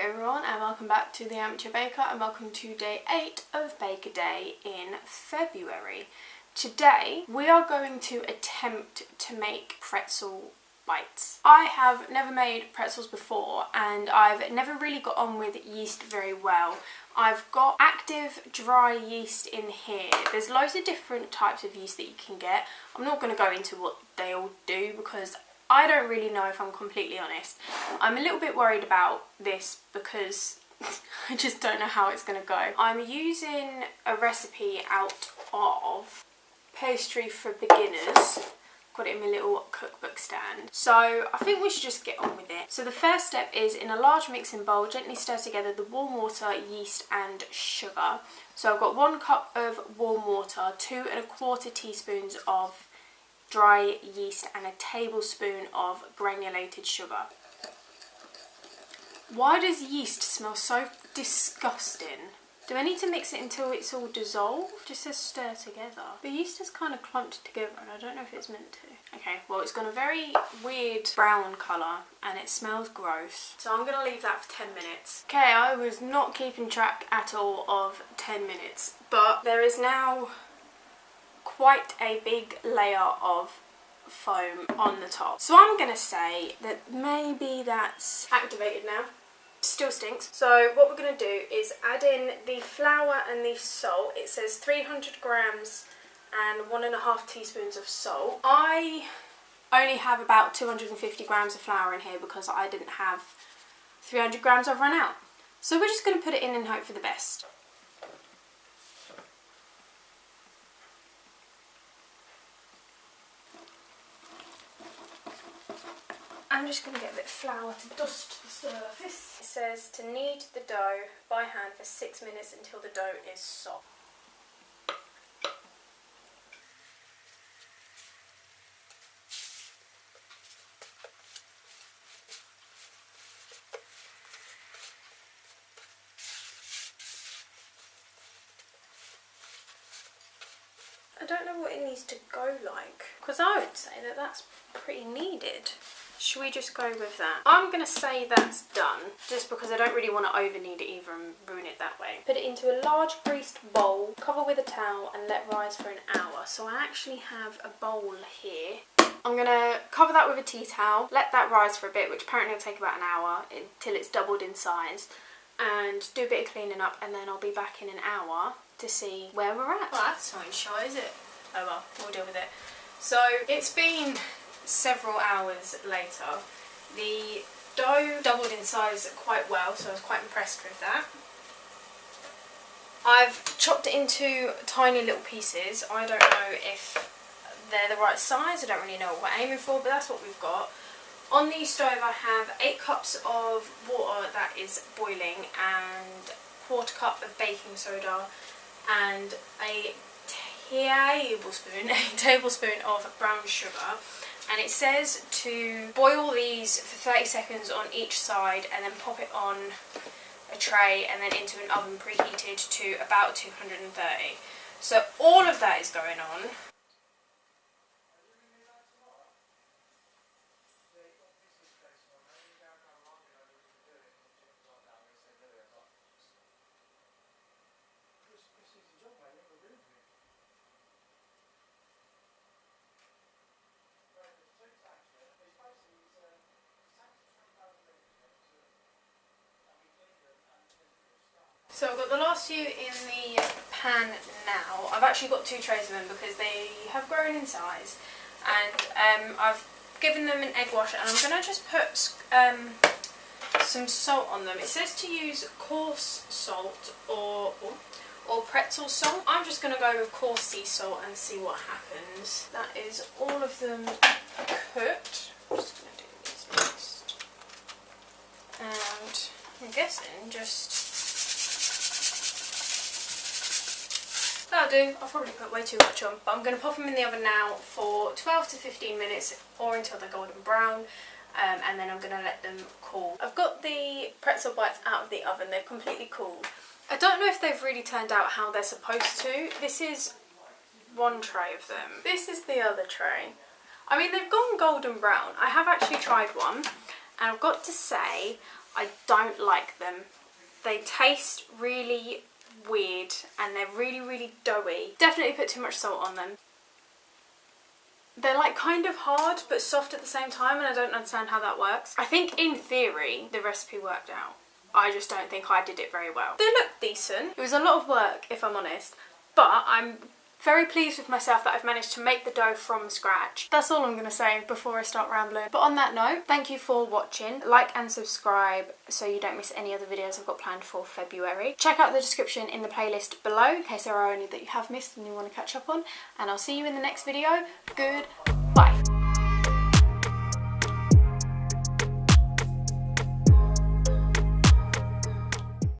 everyone, and welcome back to the Amateur Baker, and welcome to day 8 of Baker Day in February. Today we are going to attempt to make pretzel bites. I have never made pretzels before and I've never really got on with yeast very well. I've got active dry yeast in here. There's loads of different types of yeast that you can get. I'm not going to go into what they all do because I don't really know, if I'm completely honest. I'm a little bit worried about this because I just don't know how it's going to go. I'm using a recipe out of Pastry for Beginners. Got it in my little cookbook stand. So I think we should just get on with it. So the first step is, in a large mixing bowl, gently stir together the warm water, yeast and sugar. So I've got 1 cup of warm water, 2 1/4 teaspoons of dry yeast and a tablespoon of granulated sugar. Why does yeast smell so disgusting? Do I need to mix it until it's all dissolved? It just says stir together. The yeast is kind of clumped together and I don't know if it's meant to. Okay, well it's got a very weird brown colour and it smells gross. So I'm going to leave that for 10 minutes. Okay, I was not keeping track at all of 10 minutes, but there is now quite a big layer of foam on the top. So I'm going to say that maybe that's activated now. Still stinks. So what we're going to do is add in the flour and the salt. It says 300 grams and 1.5 teaspoons of salt. I only have about 250 grams of flour in here because I didn't have 300 grams. I've run out. So we're just going to put it in and hope for the best. I'm just going to get a bit of flour to dust the surface. It says to knead the dough by hand for 6 minutes until the dough is soft. I don't know what it needs to go like, because I would say that that's pretty kneaded. Should we just go with that? I'm going to say that's done, just because I don't really want to over knead it either and ruin it that way. Put it into a large greased bowl, cover with a towel and let rise for an hour. So I actually have a bowl here. I'm going to cover that with a tea towel, let that rise for a bit, which apparently will take about an hour until it's doubled in size, and do a bit of cleaning up, and then I'll be back in an hour to see where we're at. Well, that's not shy, is it? Oh well, we'll deal with it. So it's been several hours later. The dough doubled in size quite well, so I was quite impressed with that. I've chopped it into tiny little pieces. I don't know if they're the right size, I don't really know what we're aiming for, but that's what we've got. On the stove I have 8 cups of water that is boiling and 1/4 cup of baking soda and a tablespoon of brown sugar. And it says to boil these for 30 seconds on each side and then pop it on a tray and then into an oven preheated to about 230. So all of that is going on. So I've got the last few in the pan now. I've actually got 2 trays of them because they have grown in size, and I've given them an egg wash, and I'm going to just put some salt on them. It says to use coarse salt or pretzel salt. I'm just going to go with coarse sea salt and see what happens. That is all of them cooked. I'm just going to do these next. And I'm guessing just... that'll do. I've probably put way too much on, but I'm going to pop them in the oven now for 12 to 15 minutes or until they're golden brown, and then I'm going to let them cool. I've got the pretzel bites out of the oven. They've completely cooled. I don't know if they've really turned out how they're supposed to. This is one tray of them. This is the other tray. I mean, they've gone golden brown. I have actually tried one, and I've got to say, I don't like them. They taste really weird and they're really doughy. Definitely put too much salt on them. They're like kind of hard but soft at the same time, and I don't understand how that works. I think in theory the recipe worked out. I just don't think I did it very well. They look decent. It was a lot of work, if I'm honest, but I'm very pleased with myself that I've managed to make the dough from scratch. That's all I'm going to say before I start rambling. But on that note, thank you for watching. Like and subscribe so you don't miss any other videos I've got planned for February. Check out the description in the playlist below in case there are any that you have missed and you want to catch up on. And I'll see you in the next video. Goodbye.